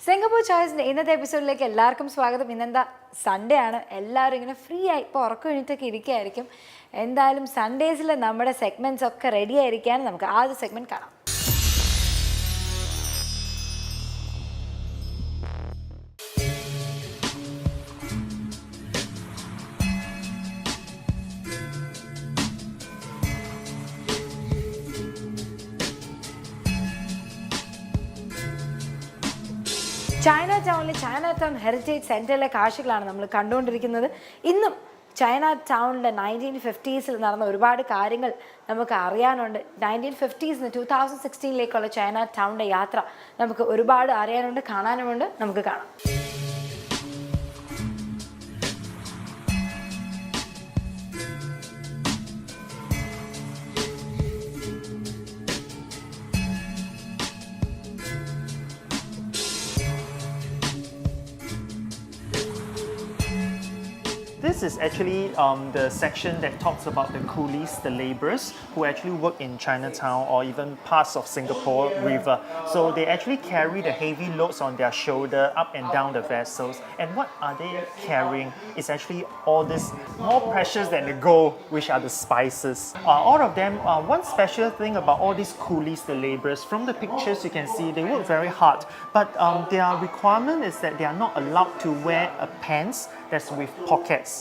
Singapore ചോയ്സിൻ്റെ ഇന്നത്തെ എപ്പിസോഡിലേക്ക് എല്ലാവർക്കും സ്വാഗതം. ഇന്നെന്താ സൺഡേ ആണ്, എല്ലാവരും ഇങ്ങനെ ഫ്രീ ആയി ഇപ്പോൾ ഉറക്കം കഴിഞ്ഞിട്ടൊക്കെ ഇരിക്കുകയായിരിക്കും. എന്തായാലും സൺഡേസിൽ നമ്മുടെ സെഗ്മെൻറ്റ്സ് ഒക്കെ റെഡി ആയിരിക്കാൻ നമുക്ക് ആദ്യ സെഗ്മെൻറ്റ് കാണാം. ചൈന ടൗൺ ഹെറിറ്റേജ് സെൻറ്ററിലെ കാഴ്ചകളാണ് നമ്മൾ കണ്ടുകൊണ്ടിരിക്കുന്നത്. ഇന്നും ചൈന ടൗണിലെ 1950s നടന്ന ഒരുപാട് കാര്യങ്ങൾ നമുക്ക് അറിയാനുണ്ട്. 1950s 2016 ചൈന ടൗണിൻ്റെ യാത്ര നമുക്ക് ഒരുപാട് അറിയാനുണ്ട്, കാണാനുമുണ്ട്. നമുക്ക് കാണാം. This is actually the section that talks about the coolies, the laborers who actually work in Chinatown or even parts of Singapore River. So they actually carry the heavy loads on their shoulder up and down the vessels. And what are they carrying? It's actually all this more precious than the gold, which are the spices. All of them, one special thing about all these coolies, the laborers, from the pictures you can see they work very hard. But their requirement is that they are not allowed to wear a pants that's with pockets.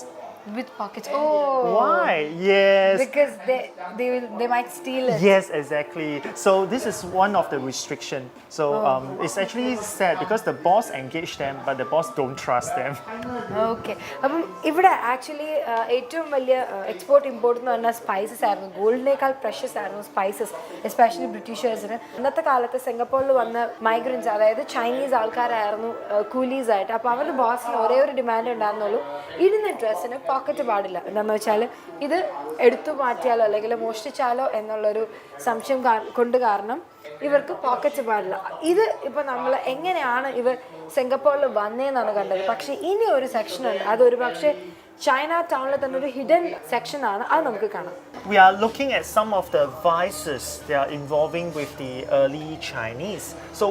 With pockets. Oh. Why? Yes. Because they might steal it. Yes, exactly. So this is one of the restriction. So it's actually sad because the boss engaged them, but the boss don't trust them. Okay, അപ്പം ഇവിടെ actually ഏറ്റവും വലിയ export import എന്ന് പറഞ്ഞാൽ spices ആയിരുന്നു. ഗോൾഡിനേക്കാൾ precious ആയിരുന്നു spices, especially ബ്രിട്ടീഷേഴ്സിന്. അന്നത്തെ കാലത്ത് സിംഗപ്പൂരിൽ വന്ന മൈഗ്രൻസ്, അതായത് ചൈനീസ് ആൾക്കാരായിരുന്നു കൂലീസ് ആയിട്ട്. അപ്പോൾ അവരുടെ ബോസിന് ഒരേ ഒരു ഡിമാൻഡ് ഉണ്ടായിരുന്നുള്ളൂ, ഇടുന്ന ഡ്രസ്സിന് പോക്കറ്റ് പാടില്ല. എന്താണെന്ന് വെച്ചാൽ ഇത് എടുത്തു മാറ്റിയാലോ അല്ലെങ്കിൽ മോഷ്ടിച്ചാലോ എന്നുള്ളൊരു സംശയം കൊണ്ട് കാരണം ഇവർക്ക് പോക്കറ്റ് പാടില്ല. ഇത് ഇപ്പോൾ നമ്മൾ എങ്ങനെയാണ് ഇവർ സിംഗപ്പൂരിൽ വന്നതെന്നാണ് കണ്ടത്. പക്ഷേ ഇനി ഒരു സെക്ഷൻ ഉണ്ട്, അതൊരു പക്ഷേ ചൈന ടൗണിലെ തന്നെ ഒരു ഹിഡൻ സെക്ഷൻ ആണ്. അത് നമുക്ക് കാണാം. We are looking at some of the vices that are involving with the early Chinese. So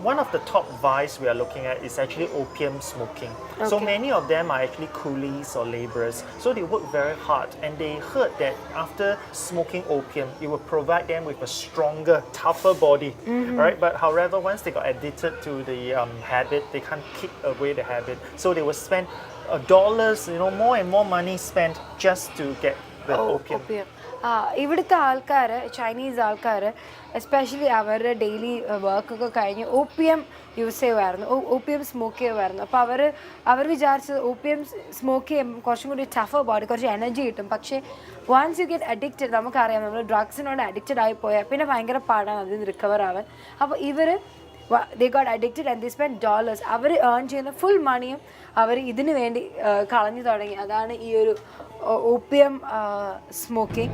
one of the top vice we are looking at is actually opium smoking. Okay. So many of them are actually coolies or laborers. So they work very hard, and they heard that after smoking opium, it will provide them with a stronger, tougher body. Right? But however, once they got addicted to the habit, they can't kick away the habit. So they will spend dollars, more and more money spent just to get the opium. ഇവിടുത്തെ ആൾക്കാർ, Chinese ആൾക്കാർ especially അവരുടെ daily വർക്കൊക്കെ കഴിഞ്ഞ് opium use ചെയ്യുമായിരുന്നു, opium smoke ചെയ്യുമായിരുന്നു. അപ്പോൾ അവർ വിചാരിച്ചത് ഓപ്പിയം സ്മോക്ക് ചെയ്യുമ്പോൾ കുറച്ചും കൂടി ടഫർ ബോഡി, കുറച്ച് എനർജി കിട്ടും. പക്ഷേ വൺസ് യു ഗെറ്റ് അഡിക്റ്റഡ്, നമുക്കറിയാം നമ്മൾ ഡ്രഗ്സിനോട് അഡിക്റ്റഡ് ആയിപ്പോയാൽ പിന്നെ ഭയങ്കര പാടാണ് അതിൽ നിന്ന് റിക്കവർ ആവാൻ. അപ്പോൾ they got addicted and they spent dollars. അവർ ഏൺ ചെയ്യുന്ന ഫുൾ മണിയും അവർ ഇതിനു വേണ്ടി കളഞ്ഞു തുടങ്ങി. അതാണ് ഈ ഒരു ഓപ്പിയം സ്മോക്കിംഗ്.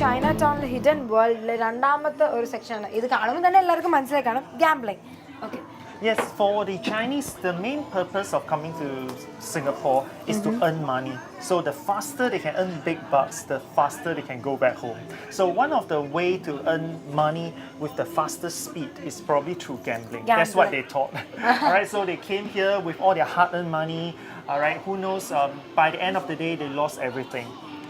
ചൈന ടൗണിലെ ഹിഡൻ വേൾഡിലെ രണ്ടാമത്തെ ഒരു സെക്ഷനാണ്. ഇത് കാണുമ്പോൾ തന്നെ എല്ലാവർക്കും മനസ്സിലായി കാണും, gambling. Okay. Yes, for the Chinese, the main purpose of coming to Singapore is to earn money. So the faster they can earn big bucks, the faster they can go back home. So one of the way to earn money with the fastest speed is probably through gambling. That's what they thought. All right, so they came here with all their hard-earned money. All right, who knows? By the end of the day, they lost everything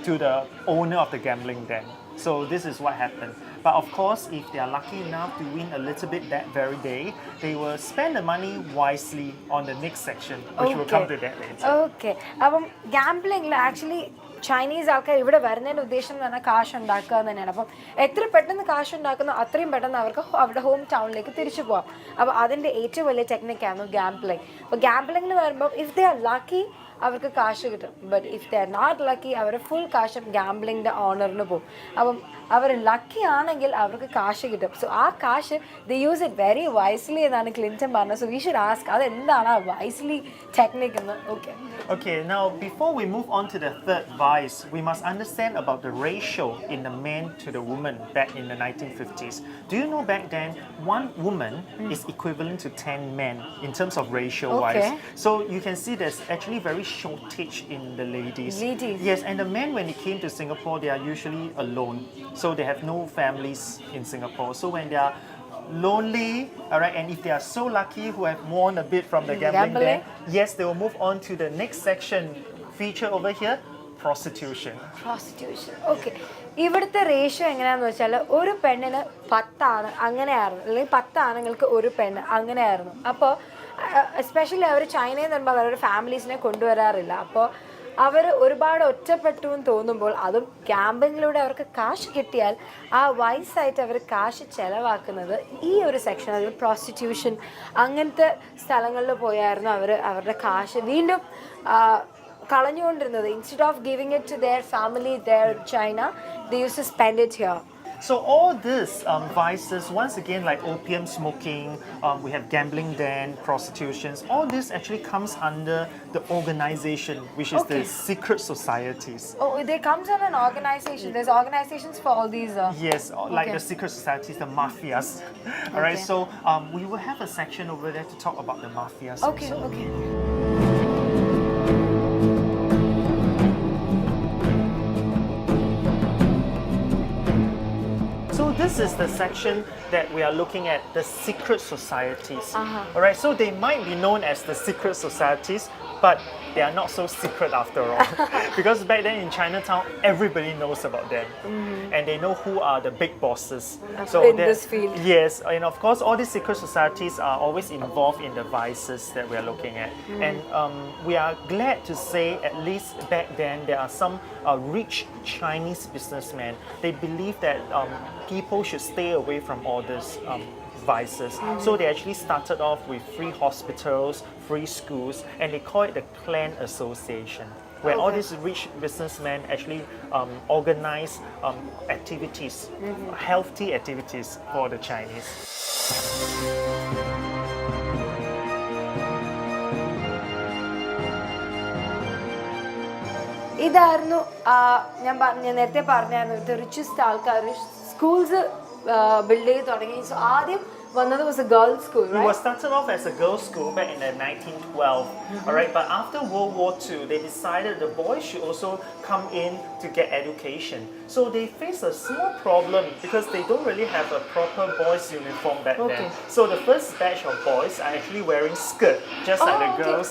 to the owner of the gambling den. So this is what happened. But of course, if they are lucky enough to win a little bit that very day, they will spend the money wisely on the next section, which will come to that later. Okay. അപ്പം ഗാംബ്ലിംഗിൽ actually Chinese ആൾക്കാർ ഇവിടെ വരുന്നതിൻ്റെ ഉദ്ദേശം എന്ന് പറഞ്ഞാൽ കാശ് ഉണ്ടാക്കുക എന്ന് തന്നെയാണ്. അപ്പം എത്ര പെട്ടെന്ന് കാശ് ഉണ്ടാക്കുന്നോ അത്രയും പെട്ടെന്ന് അവർക്ക് അവരുടെ ഹോം ടൗണിലേക്ക് തിരിച്ചു പോകാം. അപ്പോൾ അതിൻ്റെ ഏറ്റവും വലിയ ടെക്നിക്കായിരുന്നു ഗാംബ്ലിംഗ്. അപ്പോൾ ഗാംബ്ലിംഗിൽ വരുമ്പോൾ ഇഫ് ദേ ആർ ലക്കി അവർക്ക് കാശ് കിട്ടും. But if they are not lucky അവരുടെ ഫുൾ കാശും ഗാംബ്ലിങ്ങിൻ്റെ ഓണറിന് പോകും. അപ്പം അവർ ലക്കി ആണെങ്കിൽ അവർക്ക് കാശ് കിട്ടും. സോ ആ കാശ് ദേ യൂസ് ഇറ്റ് വെരി വൈസ്ലി എന്നാണ് ക്ലിൻറ്റൺ പറഞ്ഞത്. സോ വി ഷുഡ് ആസ്ക് അതെന്താണ് ആ വൈസ്ലി ടെക്നിക് എന്ന്. Okay. Okay, now before we move on to the third vice, we must understand about the ratio in the man to the woman back in the 1950s. Do you know back then, one woman is equivalent to 10 men in terms of ratio-wise? Okay. So you can see there's actually very shortage in the ladies. Ladies. Yes, and the men, when they came to Singapore, they are usually alone. So they have no families in Singapore. So when they are lonely, all right, and if they are so lucky who have won a bit from the gambling Gambling. there, yes, they will move on to the next section feature over here, prostitution. Prostitution okay ഇവിടുത്തെ ratio എങ്ങനെയാണെന്ന് വെച്ചാൽ ഒരു പെണ്ണിന് 10 ആണ് അങ്ങനെയായിരുന്നു, അല്ലെങ്കിൽ 10 ആണുങ്ങൾക്ക് ഒരു പെണ്ണ് അങ്ങനെയായിരുന്നു. അപ്പോൾ എസ്പെഷ്യലി അവർ ചൈനയിൽ നിന്ന് വരുമ്പോൾ അവരുടെ ഫാമിലീസിനെ കൊണ്ടുവരാറില്ല. അപ്പോൾ അവർ ഒരുപാട് ഒറ്റപ്പെട്ടു എന്ന് തോന്നുമ്പോൾ, അതും ക്യാമ്പിങ്ങിലൂടെ അവർക്ക് കാശ് കിട്ടിയാൽ ആ വയസ്സായിട്ട് അവർ കാശ് ചിലവാക്കുന്നത് ഈ ഒരു സെക്ഷൻ, അതിൽ പ്രോസ്റ്റിറ്റ്യൂഷൻ അങ്ങനത്തെ സ്ഥലങ്ങളിൽ പോയായിരുന്നു അവർ അവരുടെ കാശ് വീണ്ടും കളഞ്ഞുകൊണ്ടിരുന്നത്. Instead of giving it to their family their China, they use to spend it here. So all these vices, once again, like opium smoking, we have gambling den, prostitutions, all this actually comes under the organization, which is the secret societies. Oh, they comes on an organization. There's organizations for all these. Yes, like the secret societies, the mafias. All right, so we will have a section over there to talk about the mafias. Okay, also. okay. So this is the section that we are looking at, the secret societies. All right, so they might be known as the secret societies, but they are not so secret after all. Because back then in Chinatown, everybody knows about them. And they know who are the big bosses. In this field. Yes, and of course, all these secret societies are always involved in the vices that we are looking at. And we are glad to say, at least back then, there are some rich Chinese businessmen. They believe that people should stay away from all this vices. So they actually started off with free hospitals, free schools, and they call it the clan association, where all these rich businessmen actually organize activities, healthy activities for the Chinese. ഇതായിരുന്നു ഞാൻ നേരത്തെ പറഞ്ഞായിരുന്നു richest ആൾക്കാർ schools build ചെയ്ത് തുടങ്ങി. So ആദ്യം വന്നത് was a girls' school, right? It was started off as a girls' school back in the 1912, all right. But after World War II, they decided the boys should also come in to get education. So they faced a small problem because they don't really have a proper boys' uniform back then. So the first batch of boys are actually wearing skirt, just like the girls.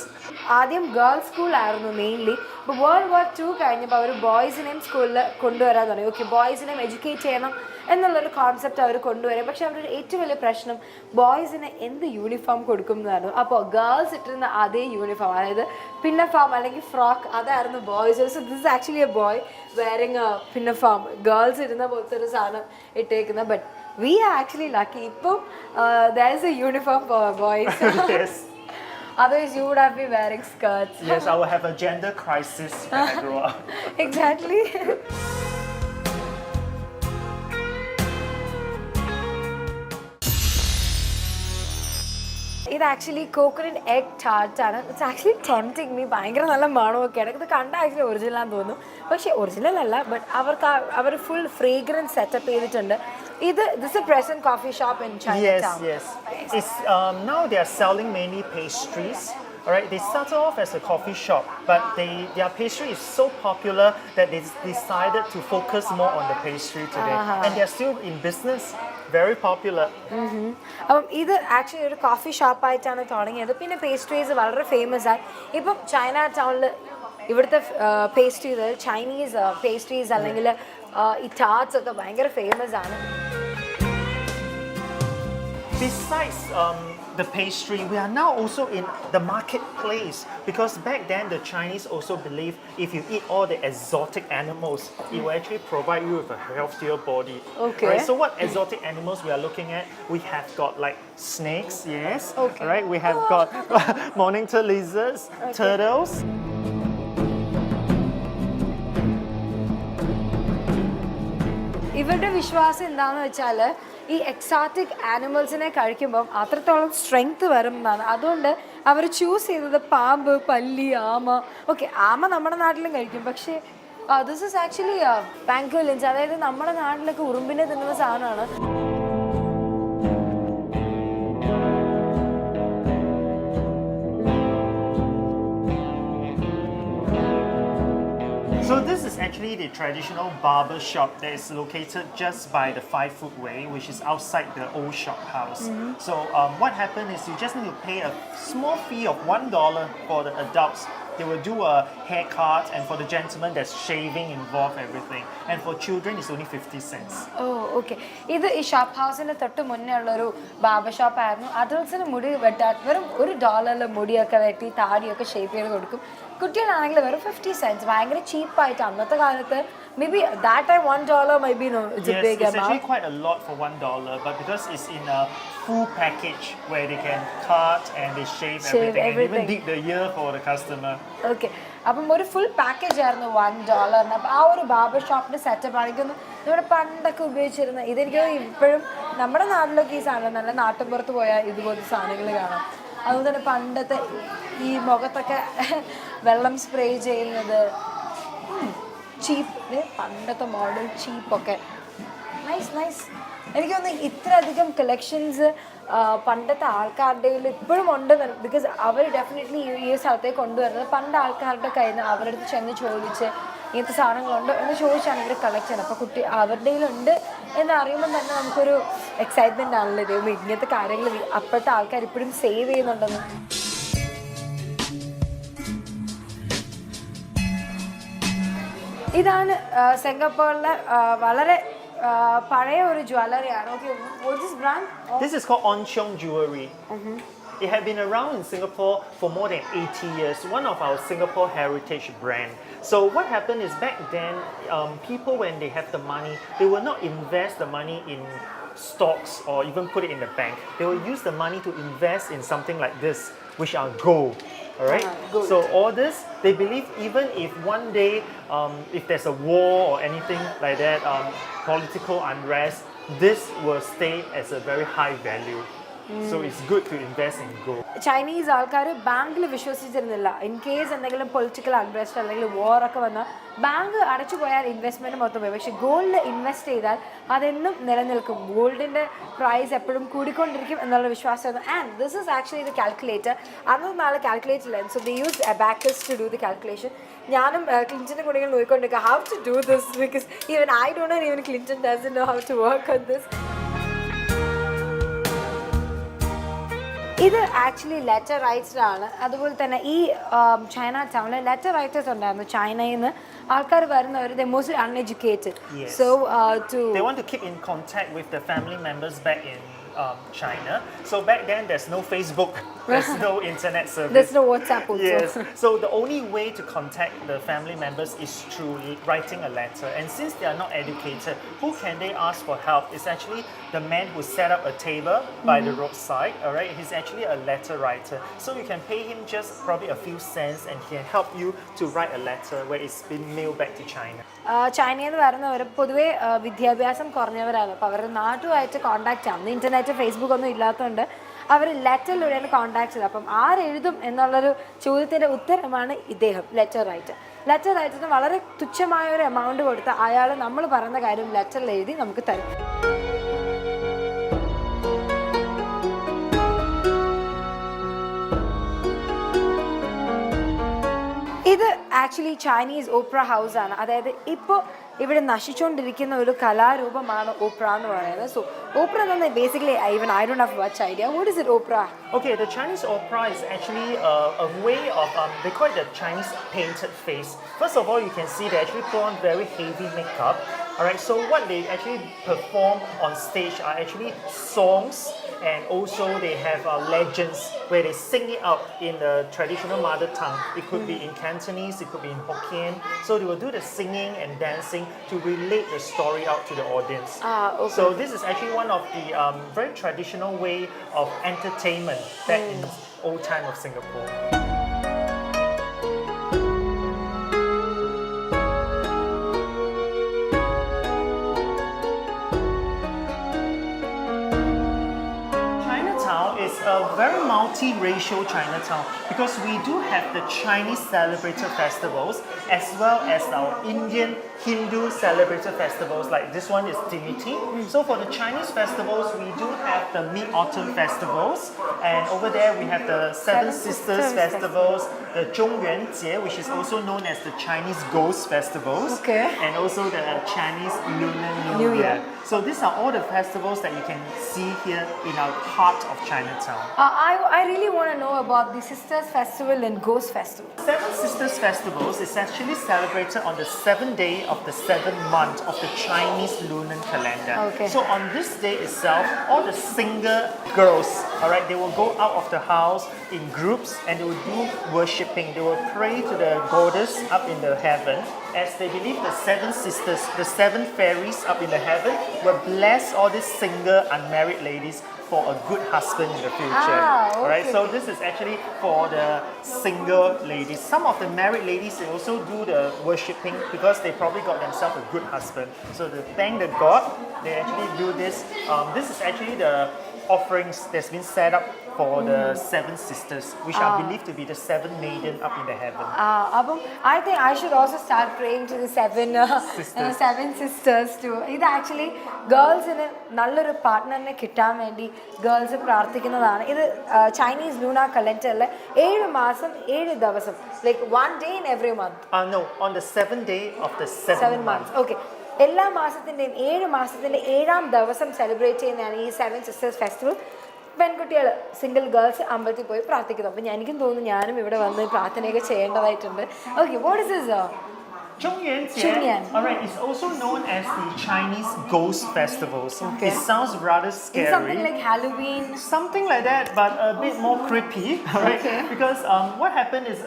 ആദ്യം girls school ആയിരുന്നു mainly. ഇപ്പോൾ World War II കഴിഞ്ഞപ്പോൾ അവർ ബോയ്സിനെയും സ്കൂളിൽ കൊണ്ടുവരാൻ തുടങ്ങി. Okay, ബോയ്സിനെയും educate ചെയ്യണം എന്നുള്ളൊരു concept അവർ കൊണ്ടുവരും. പക്ഷെ അവരുടെ ഏറ്റവും വലിയ പ്രശ്നം ബോയ്സിന് എന്ത് യൂണിഫോം കൊടുക്കും എന്നായിരുന്നു. അപ്പോൾ ഗേൾസ് ഇട്ടിരുന്ന അതേ യൂണിഫോം, അതായത് പിന്നഫോം അല്ലെങ്കിൽ ഫ്രോക്ക്, അതായിരുന്നു boys. So this is actually a boy wearing a pinafore, girls ഇടുന്ന പോലത്തെ ഒരു സാധനം ഇട്ടേക്കുന്നത്. But we are actually lucky, ഇപ്പം there is a uniform for boys. Yes. Otherwise, you would have been wearing skirts. Yes, I will have a gender crisis when I grow up. Exactly. ഇത് actually coconut egg tart ആണ്. It's actually tempting me. ഭയങ്കര നല്ല മണമൊക്കെയാണ്. ഇത് കണ്ട actually original ആണെന്ന് തോന്നുന്നു, പക്ഷേ original അല്ല. ബട്ട് അവർ ഫുൾ ഫ്രേഗ്രൻസ് സെറ്റപ്പ് ചെയ്തിട്ടുണ്ട്. This is a present coffee shop in Chinatown. Yes. It's now they are selling mainly pastries. All right, they started off as a coffee shop, but their pastry is so popular that they decided to focus more on the pastry today, and they are still in business, very popular. അപ്പം ഇത് actually ഒരു coffee ഷോപ്പായിട്ടാണ് തുടങ്ങിയത്. പിന്നെ pastries വളരെ famous ആയി. ഇപ്പം China ടൗണിൽ ഇവിടുത്തെ പേസ്ട്രീസ്, ചൈനീസ് പേസ്ട്രീസ് അല്ലെങ്കിൽ ഈ ടാർട്സ് ഒക്കെ ഭയങ്കര ഫേമസ് ആണ്. Besides the pastry, we are now also in the marketplace, because back then the Chinese also believe if you eat all the exotic animals, it will actually provide you with a healthier body. Okay. Right? So what exotic animals we are looking at? We have got like snakes, yes. Okay. Right? We have got monitor lizards, turtles. ഇവരുടെ വിശ്വാസം എന്താണെന്ന് വെച്ചാൽ ഈ എക്സാറ്റിക് ആനിമൽസിനെ കഴിക്കുമ്പം അത്രത്തോളം strength വരും എന്നാണ്. അതുകൊണ്ട് അവർ ചൂസ് ചെയ്തത് പാമ്പ്, പല്ലി, ആമ. ഓക്കെ, ആമ നമ്മുടെ നാട്ടിലും കഴിക്കും, പക്ഷേ ദിസ് ഇസ് ആക്ച്വലി പാങ്കോലിൻസ്, അതായത് നമ്മുടെ നാട്ടിലൊക്കെ ഉറുമ്പിനെ തിന്നുന്ന സാധനമാണ്. actually the traditional barber shop that is located just by the 5-foot way, which is outside the old shop house. So what happened is you just need to pay a small fee of $1 for the adults. They will do a haircut, and for the gentlemen, there's shaving involved, everything. And for children, it's only 50 cents. Oh okay ഇത് ഈ shop ഹൗസിന് തൊട്ട് മുന്നേ ഉള്ളൊരു barber shop ആയിരുന്നു. അഡൾട്ട്സിന് മുടി വെട്ടാൻ വെറും $1 മുടിയൊക്കെ വെട്ടി താടിയൊക്കെ ഷേപ്പ് ചെയ്ത് കൊടുക്കും. കുട്ടികളാണെങ്കിൽ വെറും 50 cents, ഭയങ്കര ചീപ്പായിട്ട് അന്നത്തെ കാലത്ത്. Maybe that time $1 might be it's a Yes, big it's amount. actually quite a lot for $1, but because it's in a full package where they can cut and they shave everything, and even dig the ear for the customer. Okay അപ്പം ഒരു full package ആയിരുന്നു $1. അപ്പം ആ ഒരു barber ഷോപ്പിന്റെ setup ആണെങ്കിലും നമ്മുടെ പണ്ടൊക്കെ ഉപയോഗിച്ചിരുന്ന ഇതെനിക്ക് ഇപ്പോഴും നമ്മുടെ നാട്ടിലൊക്കെ ഈ സാധനം നല്ല നാട്ടിൻപുറത്ത് പോയാൽ ഇതുപോലത്തെ സാധനങ്ങൾ കാണാം. അതുപോലെ തന്നെ പണ്ടത്തെ ഈ മുഖത്തൊക്കെ വെള്ളം സ്പ്രേ ചെയ്യുന്നത് ചീപ്പ്, പണ്ടത്തെ മോഡൽ ചീപ്പൊക്കെ നൈസ് നൈസ്. എനിക്ക് തോന്നുന്നു ഇത്രയധികം കളക്ഷൻസ് പണ്ടത്തെ ആൾക്കാരുടെ ഇപ്പോഴും ഉണ്ട്. ബിക്കോസ് അവർ ഡെഫിനറ്റ്ലി ഈ സ്ഥലത്തേക്ക് കൊണ്ടുവരുന്നത് പണ്ട് ആൾക്കാരുടെ കയ്യിൽ നിന്ന് അവരുടെ അടുത്ത് ചെന്ന് ചോദിച്ച് ഇങ്ങനത്തെ സാധനങ്ങളുണ്ട് എന്ന് ചോദിച്ചാണ് ഇവർ കളക്ട് ചെയ്യുന്നത്. അപ്പോൾ കുട്ടി അവരുടെ ഉണ്ട് എന്ന് അറിയുമ്പോൾ തന്നെ നമുക്കൊരു എക്സൈറ്റ്മെൻ്റ് ആണല്ലോ ഇത് ഇങ്ങനത്തെ കാര്യങ്ങൾ അപ്പോഴത്തെ ആൾക്കാർ ഇപ്പോഴും സേവ് ചെയ്യുന്നുണ്ടെന്ന്. ഇതാണ് സിംഗപ്പൂരിലെ വളരെ പഴയ ഒരു ജ്വല്ലറിയാണ്. Okay, what is brand? This is called On Cheong Jewelry. It had been around in Singapore for more than 80 years, one of our Singapore heritage brand. So what happened is back then, people when they have the money, they will not invest the money in stocks or even put it in the bank. They will use the money to invest in something like this, which are gold. All right. Good. So all this, they believe even if one day, if there's a war or anything like that, political unrest, this will stay as a very high value. So it's good to invest in gold. Chinese ആൾക്കാർ ബാങ്കിൽ വിശ്വസിച്ചിരുന്നില്ല. In case എന്തെങ്കിലും political unrest അല്ലെങ്കിൽ വാറൊക്കെ വന്നാൽ bank അടച്ചു പോയാൽ investment മൊത്തം പോയി. പക്ഷേ ഗോൾഡിൽ ഇൻവെസ്റ്റ് ചെയ്താൽ അതെന്നും നിലനിൽക്കും. ഗോൾഡിൻ്റെ പ്രൈസ് എപ്പോഴും കൂടിക്കൊണ്ടിരിക്കും എന്നുള്ള വിശ്വാസമായിരുന്നു. And this is actually the calculator. അന്നത്തെ നാളെ കാൽക്കുലേറ്റർ ഇല്ലായിരുന്നു. So they use abacus to do the calculation. ഞാനും ക്ലിൻറ്റൻ്റെ കൂടെ നോക്കിക്കൊണ്ടിരിക്കുക how to do this, because even I don't know, even Clinton doesn't know how to work on this. ഇത് actually letter റൈറ്റഡ് ആണ്. അതുപോലെ തന്നെ ഈ ചൈന ടൗണിൽ ലെറ്റർ റൈറ്റേഴ്സ് ഉണ്ടായിരുന്നു. ചൈനയിൽ നിന്ന് ആൾക്കാർ വരുന്നവർ they mostly uneducated. Yes. So They want to keep in contact with their family members back in China. So back then there's no Facebook, there's no internet service. there's no WhatsApp also. Yes. So the only way to contact the family members is through writing a letter. And since they are not educated, who can they ask for help? It's actually the man who set up a table by the roadside. All right. He's actually a letter writer. So you can pay him just probably a few cents, and he can help you to write a letter where it's been mailed back to China. ചൈനയിൽ നിന്ന് വരുന്നവർ പൊതുവേ വിദ്യാഭ്യാസം കുറഞ്ഞവരാണ്. അപ്പോൾ അവരുടെ നാട്ടുമായിട്ട് contact ചെയ്യാം. Internet Facebook ഒന്നും ഇല്ലാത്തതുകൊണ്ട് അവർ ലെറ്ററിലൂടെയാണ് കോൺടാക്ട് ചെയ്തത്. അപ്പം ആരെഴുതും എന്നുള്ളൊരു ചോദ്യത്തിൻ്റെ ഉത്തരമാണ് ഇദ്ദേഹം, ലെറ്റർ റൈറ്റർ. ലെറ്റർ റൈറ്ററിന് വളരെ തുച്ഛമായ ഒരു എമൗണ്ട് കൊടുത്ത് അയാൾ നമ്മൾ പറയുന്ന കാര്യം ലെറ്ററിൽ എഴുതി നമുക്ക് തരും. ഇത് ആക്ച്വലി ചൈനീസ് ഓപ്ര ഹൗസ് ആണ്. അതായത് ഇപ്പോൾ ഇവിടെ നശിച്ചുകൊണ്ടിരിക്കുന്ന ഒരു കലാരൂപമാണ് ഓപ്ര എന്ന് പറയുന്നത്. സോ ഓപ്ര എന്ന് basically even I don't have much idea. What is it opera? Okay, the Chinese opera is actually a way of, they call it the Chinese painted face. First of all, you can see they actually put on very heavy makeup. Alright, so what they actually perform on stage are actually songs, and also they have legends where they sing it out in the traditional mother tongue. It could be in Cantonese, it could be in Hokkien. So they will do the singing and dancing to relate the story out to the audience. Okay. So this is actually one of the very traditional way of entertainment back in old time of Singapore. Chinatown is a very multi-racial Chinatown because we do have the Chinese celebrated festivals as well as our Indian Hindu celebrated festivals. Like this one is Dimiti. So for the Chinese festivals, we do have the Mid-Autumn festivals, and over there we have the Seven Sisters festivals, the Zhongyuanjie, which is also known as the Chinese Ghost festivals, Okay. and also the Chinese Lunar New New Year. Year. So these are all the festivals that you can see here in our heart of Chinatown. I really want to know about the Sisters Festival and Ghost Festival. Seven Sisters Festivals is actually celebrated on the 7th day of the 7th month of the Chinese lunar calendar. Okay. So on this day itself, all the single girls, alright, they will go out of the house in groups and they will do worshipping. They will pray to the goddess up in the heaven, as they believe the seven sisters, the seven fairies up in the heaven, will bless all these single unmarried ladies for a good husband in the future. Ah, Alright, okay. so this is actually for the single ladies. Some of the married ladies, they also do the worshipping because they probably got themselves a good husband. So to thank the God, they actually do this. This is actually the offerings that's been set up for the seven sisters, which are believed to be the seven maiden up in the heaven. അപ്പം I think I should also start praying to the Sisters. seven sisters too. ഇത് actually ഗേൾസിന് നല്ലൊരു പാർട്ട്ണറിനെ കിട്ടാൻ വേണ്ടി girls പ്രാർത്ഥിക്കുന്നതാണ്. ഇത് Chinese lunar കലണ്ടറിൽ 7 മാസം 7 ദിവസം, like 1 day in every month. No, on the 7th day of the 7th 7 months. Okay, എല്ലാ മാസത്തിൻ്റെയും 7 മാസത്തിൻ്റെ 7ാം ദിവസം സെലിബ്രേറ്റ് ചെയ്യുന്നതാണ് ഈ സെവൻ സിസ്റ്റേഴ്സ് ഫെസ്റ്റിവൽ. പെൺകുട്ടികൾ, സിംഗിൾ ഗേൾസ് അമ്പലത്തിൽ പോയി പ്രാർത്ഥിക്കുന്നു. അപ്പം എനിക്കും തോന്നുന്നു ഞാനും ഇവിടെ വന്ന് പ്രാർത്ഥനയൊക്കെ ചെയ്യേണ്ടതായിട്ടുണ്ട്. Okay, what is this? Zhongyuanjie, alright, it's also known as the Chinese Ghost Festivals. Okay. It sounds rather scary. It's something like Halloween. Something like that, but a bit more creepy, alright? Okay. Because what happened is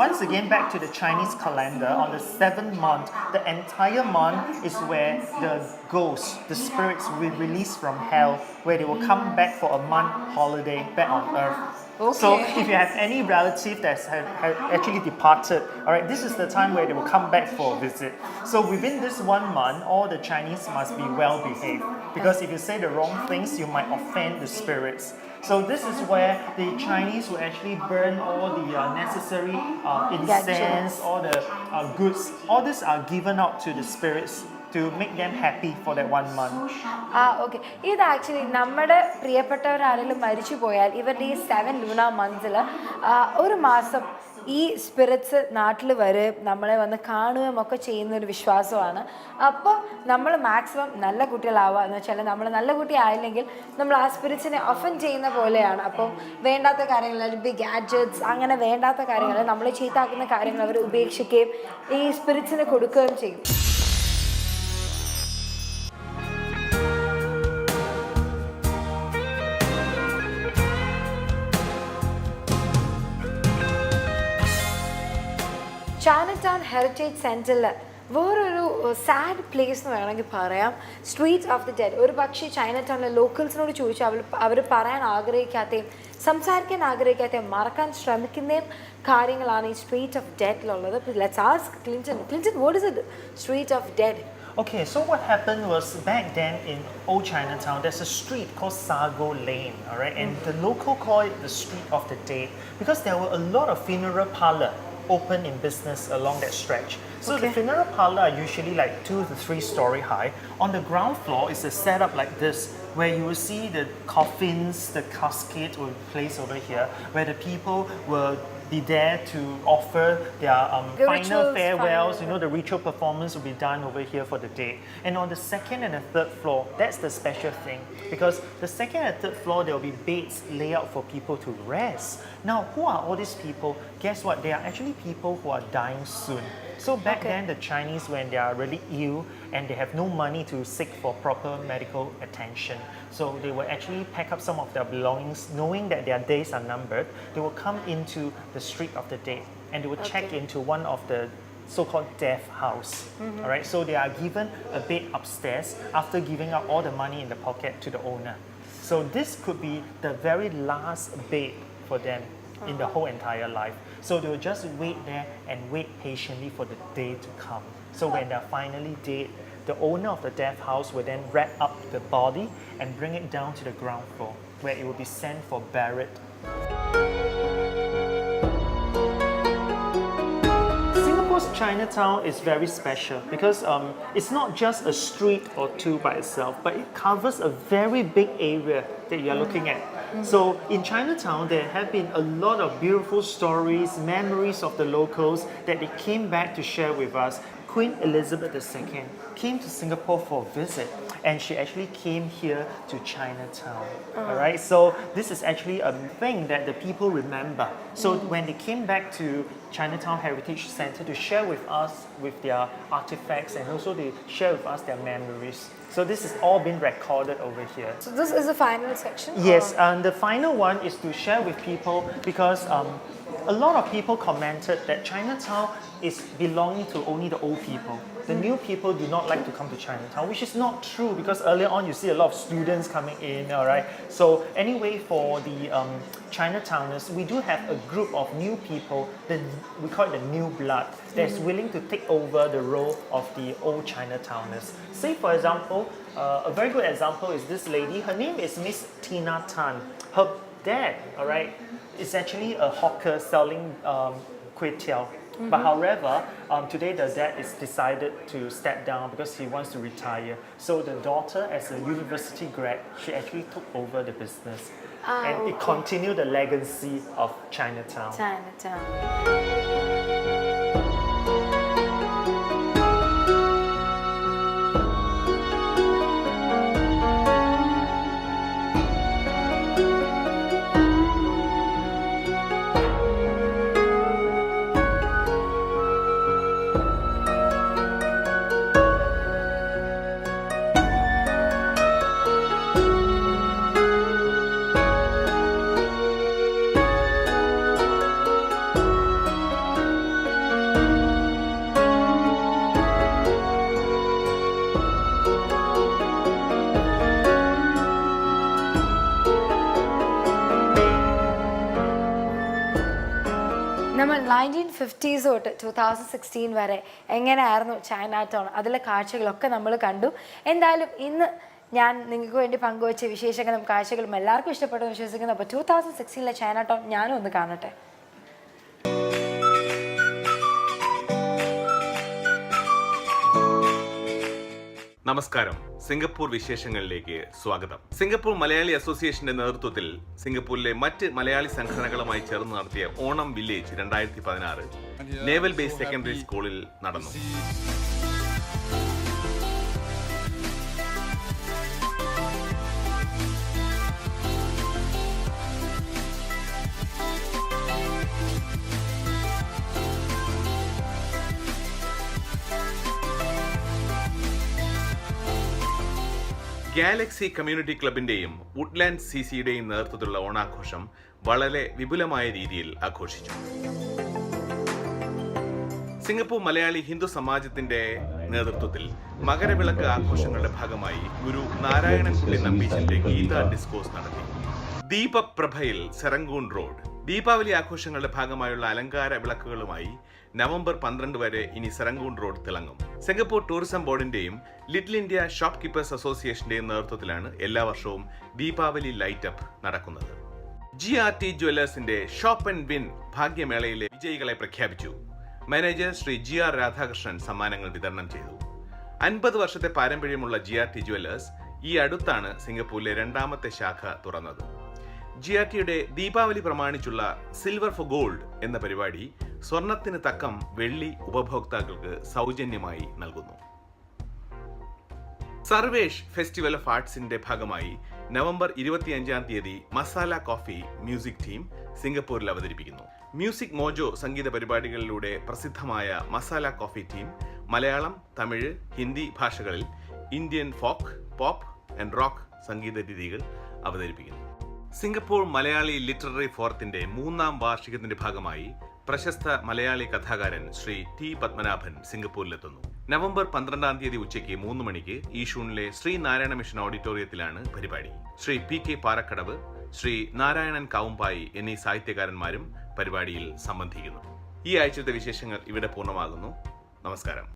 once again back to the Chinese calendar, on the 7th month, the entire month is where the ghosts, the spirits will release from hell, where they will come back for a month holiday back on earth. Okay. So if you have any relative that's had actually departed, alright, this is the time where they will come back for a visit. So within this 1 month, all the Chinese must be well behaved, because if you say the wrong things, you might offend the spirits. So this is where the Chinese will actually burn all the necessary incense, all the goods. All these are given out to the spirits to make them happy for that 1 month. Okay, ഇത് actually നമ്മുടെ പ്രിയപ്പെട്ടവരാരെങ്കിലും മരിച്ചു പോയാൽ ഇവരുടെ ഈ 7 lunar മന്ത്സിൽ ഒരു മാസം ഈ spirits നാട്ടിൽ വരും, നമ്മളെ വന്ന് കാണുകയും ഒക്കെ ചെയ്യുന്നൊരു വിശ്വാസമാണ്. അപ്പോൾ നമ്മൾ മാക്സിമം നല്ല കുട്ടികളാവുക എന്ന് വെച്ചാൽ നമ്മൾ നല്ല കുട്ടി ആയില്ലെങ്കിൽ നമ്മൾ ആ സ്പിരിറ്റ്സിനെ ഒഫൻഡ് ചെയ്യുന്ന പോലെയാണ്. അപ്പം വേണ്ടാത്ത കാര്യങ്ങൾ, ബിഗ് ഗാഡ്ജറ്റ്സ്, അങ്ങനെ വേണ്ടാത്ത കാര്യങ്ങൾ, നമ്മൾ ചീത്താക്കുന്ന കാര്യങ്ങൾ അവർ ഉപേക്ഷിക്കുകയും ഈ സ്പിരിറ്റ്സിന് കൊടുക്കുകയും ചെയ്യും. ചൈനടൗൺ ഹെറിറ്റേജ് സെൻറ്ററിൽ വേറൊരു സാഡ് പ്ലേസ് എന്ന് വേണമെങ്കിൽ പറയാം, സ്ട്രീറ്റ് ഓഫ് ദി ഡെഡ്. ഒരു പക്ഷേ ചൈനടൗണിലെ ലോക്കൽസിനോട് ചോദിച്ചാൽ അവർ പറയാൻ ആഗ്രഹിക്കാത്തയും സംസാരിക്കാൻ ആഗ്രഹിക്കാത്തയും മറക്കാൻ ശ്രമിക്കുന്നതും കാര്യങ്ങളാണ് ഈ സ്ട്രീറ്റ് ഓഫ് ഡെഡിലുള്ളത്. Let's ask Clinton. Clinton, what is it street of dead? Okay, so what happened was back then in Old Chinatown, there's a street called Sago Lane, alright? And the local call it the Street of the Dead because there were a lot of funeral parlor open in business along that stretch. So the funeral parlor are usually like 2 to 3 story high. On the ground floor is a setup like this, where you will see the coffins, the casket will be placed over here, where the people will be there to offer their final rituals, farewells. final. You know, the ritual performance will be done over here for the day. And on the 2nd and the 3rd floor, that's the special thing, because the 2nd and 3rd floor there will be beds laid out for people to rest. Now, who are all these people? Guess what? They are actually people who are dying soon. So back then, the Chinese, when they are really ill and they have no money to seek for proper medical attention, so they will actually pack up some of their belongings, knowing that their days are numbered. They will come into the street of the dead and they will check into one of the so-called death house. All right, so they are given a bed upstairs after giving out all the money in the pocket to the owner. So this could be the very last bed for them in the whole entire life. So they will just wait there and wait patiently for the day to come. So when they're finally dead, the owner of the death house will then wrap up the body and bring it down to the ground floor. where it will be sent for Barrett. Singapore's Chinatown is very special because it's not just a street or two by itself, but it covers a very big area that you're looking at. So in Chinatown, there have been a lot of beautiful stories, memories of the locals that they came back to share with us. Queen Elizabeth II came to Singapore for a visit, and she actually came here to Chinatown. All right, so this is actually a thing that the people remember. So when they came back to Chinatown Heritage Centre to share with us with their artifacts, and also they share with us their memories. So this has all been recorded over here. So this is the final section? Yes, and the final one is to share with people because a lot of people commented that Chinatown is belonging to only the old people. The new people do not like to come to Chinatown, which is not true because earlier on you see a lot of students coming in, all right? So anyway, for the Chinatowners, we do have a group of new people, we call it the new blood, that's willing to take over the role of the old Chinatowners. Say for example, a very good example is this lady, her name is Miss Tina Tan. Her dad, all right, is actually a hawker selling kway teow. But however, today the dad is decided to step down because he wants to retire. So the daughter, as a university grad, she actually took over the business. And it continued the legacy of Chinatown. നമ്മൾ 1950s തൊട്ട് 2016 വരെ എങ്ങനെയായിരുന്നു ചൈനാടൗൺ, അതിലെ കാഴ്ചകളൊക്കെ നമ്മൾ കണ്ടു. എന്തായാലും ഇന്ന് ഞാൻ നിങ്ങൾക്ക് വേണ്ടി പങ്കുവച്ച വിശേഷങ്ങളും കാഴ്ചകളും എല്ലാവർക്കും ഇഷ്ടപ്പെട്ടെന്ന് വിശ്വസിക്കുന്നു. അപ്പോൾ 2016 ചൈനാടൗൺ ഞാനും ഒന്ന് കാണട്ടെ. നമസ്കാരം, സിംഗപ്പൂർ വിശേഷങ്ങളിലേക്ക് സ്വാഗതം. സിംഗപ്പൂർ മലയാളി അസോസിയേഷന്റെ നേതൃത്വത്തിൽ സിംഗപ്പൂരിലെ മറ്റ് മലയാളി സംഘടനകളുമായി ചേർന്ന് നടത്തിയ Onam village 2016 naval base secondary സ്കൂളിൽ നടന്നു. ഗാലക്സി കമ്മ്യൂണിറ്റി ക്ലബിന്റെയും വുഡ്ലാൻഡ് സിസിയുടെയും നേതൃത്വത്തിലുള്ള ഓണാഘോഷം വളരെ വിപുലമായ രീതിയിൽ ആഘോഷിച്ചു. സിംഗപ്പൂർ മലയാളി ഹിന്ദു സമാജത്തിന്റെ നേതൃത്വത്തിൽ മകരവിളക്ക് ആഘോഷങ്ങളുടെ ഭാഗമായി ഗുരു നാരായണൻകുട്ടി നമ്പീശന്റെ ഗീത ഡിസ്കോസ് നടത്തി. ദീപപ്രഭയിൽ സെറങ്കൂൺ റോഡ്. ദീപാവലി ആഘോഷങ്ങളുടെ ഭാഗമായുള്ള അലങ്കാര വിളക്കുകളുമായി നവംബർ 12 വരെ ഇനി സെറങ്കൂൺ റോഡ് തിളങ്ങും. സിംഗപ്പൂർ ടൂറിസം ബോർഡിന്റെയും ലിറ്റിൽ ഇന്ത്യ ഷോപ്പ് കീപ്പേഴ്സ് അസോസിയേഷന്റെയും നേതൃത്വത്തിലാണ് എല്ലാ വർഷവും ദീപാവലി ലൈറ്റ് അപ്പ് നടക്കുന്നത്. GRT ജ്വല്ലേഴ്സിന്റെ ഷോപ്പ് ആൻഡ് വിൻ ഭാഗ്യമേളയിലെ വിജയികളെ പ്രഖ്യാപിച്ചു. മാനേജർ ശ്രീ GR രാധാകൃഷ്ണൻ സമ്മാനങ്ങൾ വിതരണം ചെയ്തു. 50 വർഷത്തെ പാരമ്പര്യമുള്ള GRT ജ്വല്ലേഴ്സ് ഈ അടുത്താണ് സിംഗപ്പൂരിലെ രണ്ടാമത്തെ ശാഖ തുറന്നത്. GRTയുടെ ദീപാവലി പ്രമാണിച്ചുള്ള സിൽവർ ഫോർ ഗോൾഡ് എന്ന പരിപാടി സ്വർണത്തിന് തക്കം വെള്ളി ഉപഭോക്താക്കൾക്ക് സൗജന്യമായി നൽകുന്നു. സർവേഷ് ഫെസ്റ്റിവൽ ഓഫ് ആർട്സിന്റെ ഭാഗമായി നവംബർ 25-ാം തീയതി മസാല കോഫി മ്യൂസിക് ടീം സിംഗപ്പൂരിൽ അവതരിപ്പിക്കുന്നു. മ്യൂസിക് മോജോ സംഗീത പരിപാടികളിലൂടെ പ്രസിദ്ധമായ മസാല കോഫി ടീം മലയാളം, തമിഴ്, ഹിന്ദി ഭാഷകളിൽ Indian folk, pop and rock സംഗീത രീതികൾ അവതരിപ്പിക്കുന്നു. സിംഗപ്പൂർ മലയാളി ലിറ്റററി ഫോറത്തിന്റെ 3ാം വാർഷികത്തിന്റെ ഭാഗമായി പ്രശസ്ത മലയാളി കഥാകാരൻ ശ്രീ T. പത്മനാഭൻ സിംഗപ്പൂരിലെത്തുന്നു. നവംബർ 12-ാം തീയതി ഉച്ചയ്ക്ക് 3 മണിക്ക് ഈഷൂണിലെ ശ്രീ നാരായണ മിഷൻ ഓഡിറ്റോറിയത്തിലാണ് പരിപാടി. ശ്രീ PK പാറക്കടവ്, ശ്രീ നാരായണൻ കാവുമ്പായി എന്നീ സാഹിത്യകാരന്മാരും പരിപാടിയിൽ സംബന്ധിക്കുന്നു. ഈ ആഴ്ചത്തെ വിശേഷങ്ങൾ ഇവിടെ പൂർണ്ണമാകുന്നു. നമസ്കാരം.